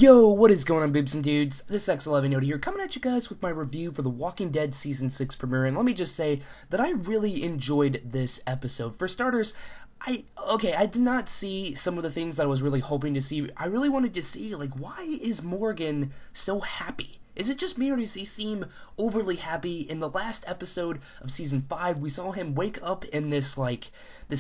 Yo, what is going on, bibs and dudes? This X11 Note here, coming at you guys with my review for The Walking Dead Season 6 Premiere, and let me just say that I really enjoyed this episode. For starters, I did not see some of the things that I was really hoping to see. I really wanted to see, why is Morgan so happy? Is it just me, or does he seem overly happy? In the last episode of Season 5, we saw him wake up in this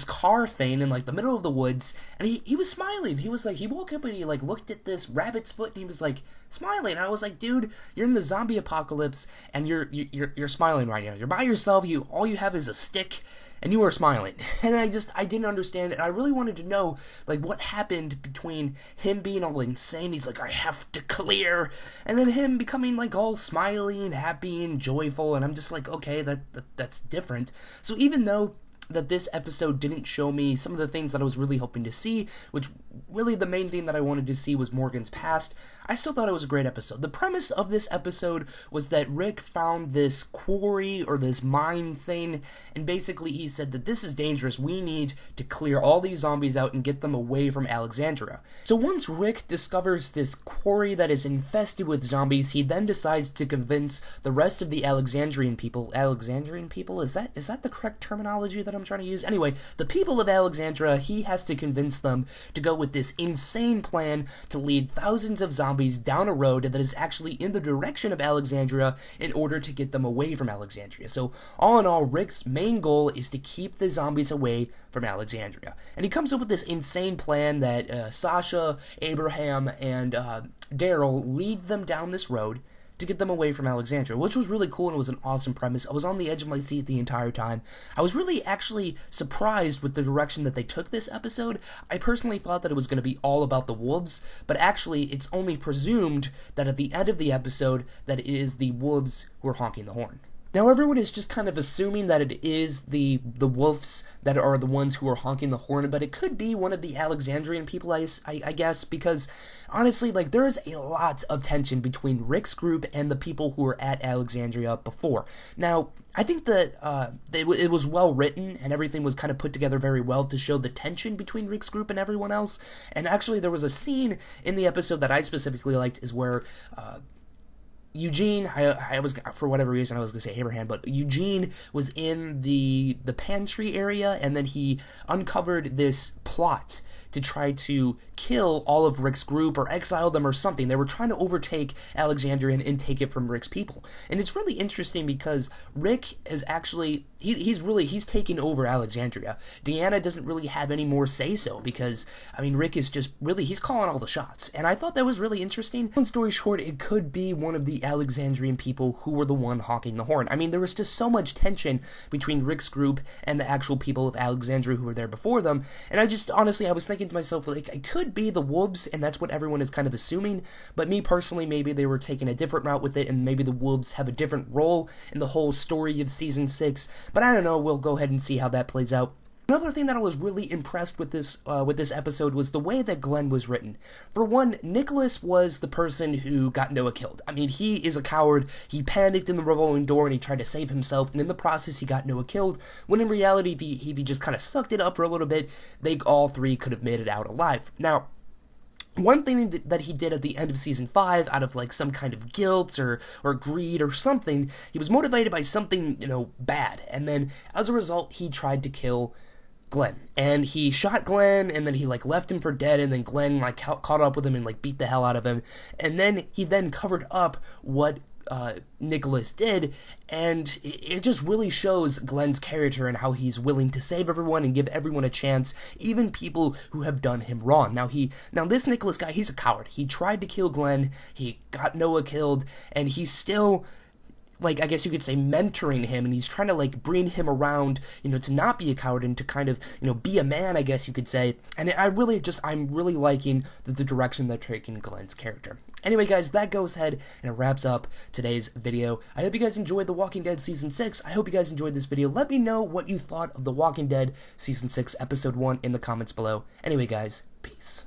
car thing in, the middle of the woods, and he was smiling. He woke up and he, looked at this rabbit's foot, and he was, smiling. And I was like, dude, you're in the zombie apocalypse, and you're smiling right now. You're by yourself, all you have is a stick, and you are smiling. And I didn't understand it. I really wanted to know, what happened between him being all insane, he's like, I have to clear, and then him becoming, all smiley and happy and joyful, and I'm just like, okay, that's different. So even though that this episode didn't show me some of the things that I was really hoping to see, which really the main thing that I wanted to see was Morgan's past, I still thought it was a great episode. The premise of this episode was that Rick found this quarry or this mine thing, and basically he said that this is dangerous, we need to clear all these zombies out and get them away from Alexandria. So once Rick discovers this quarry that is infested with zombies, he then decides to convince the rest of the Alexandrian people, is that the correct terminology that I'm trying to use? Anyway, the people of Alexandria, he has to convince them to go with this insane plan to lead thousands of zombies down a road that is actually in the direction of Alexandria in order to get them away from Alexandria. So all in all, Rick's main goal is to keep the zombies away from Alexandria. And he comes up with this insane plan that Sasha, Abraham, and Daryl lead them down this road to get them away from Alexandria, which was really cool and it was an awesome premise. I was on the edge of my seat the entire time. I was really actually surprised with the direction that they took this episode. I personally thought that it was going to be all about the wolves, but actually it's only presumed that at the end of the episode that it is the wolves who are honking the horn. Now everyone is just kind of assuming that it is the wolves that are the ones who are honking the horn, but it could be one of the Alexandrian people, I guess, because honestly, there is a lot of tension between Rick's group and the people who were at Alexandria before. Now, I think that it was well written and everything was kind of put together very well to show the tension between Rick's group and everyone else, and actually there was a scene in the episode that I specifically liked is where Eugene, I was, for whatever reason, I was going to say Abraham, but Eugene was in the pantry area, and then he uncovered this plot to try to kill all of Rick's group or exile them or something. They were trying to overtake Alexandria and take it from Rick's people. And it's really interesting because Rick is actually, he's taking over Alexandria. Deanna doesn't really have any more say-so because, Rick is just really, he's calling all the shots. And I thought that was really interesting. Long story short, it could be one of the Alexandrian people who were the one honking the horn. There was just so much tension between Rick's group and the actual people of Alexandria who were there before them. And I was thinking to myself, it could be the wolves, and that's what everyone is kind of assuming, but me personally, maybe they were taking a different route with it, and maybe the wolves have a different role in the whole story of Season 6, but I don't know, we'll go ahead and see how that plays out. Another thing that I was really impressed with this episode was the way that Glenn was written. For one, Nicholas was the person who got Noah killed. He is a coward. He panicked in the revolving door and he tried to save himself, and in the process he got Noah killed, when in reality, if he just kind of sucked it up for a little bit, they all three could have made it out alive. Now, one thing that he did at the end of Season 5, out of some kind of guilt or greed or something, he was motivated by something, bad, and then as a result, he tried to kill Glenn, and he shot Glenn, and then he left him for dead, and then Glenn caught up with him and beat the hell out of him, and then he covered up what Nicholas did, and it just really shows Glenn's character and how he's willing to save everyone and give everyone a chance, even people who have done him wrong. Now this Nicholas guy, he's a coward. He tried to kill Glenn, he got Noah killed, and he's still, I guess you could say, mentoring him, and he's trying to bring him around, to not be a coward and to kind of, be a man, I guess you could say. And I'm really liking the direction they're taking Glenn's character. Anyway, guys, that goes ahead and it wraps up today's video. I hope you guys enjoyed The Walking Dead Season 6. I hope you guys enjoyed this video. Let me know what you thought of The Walking Dead Season 6 Episode 1 in the comments below. Anyway, guys, peace.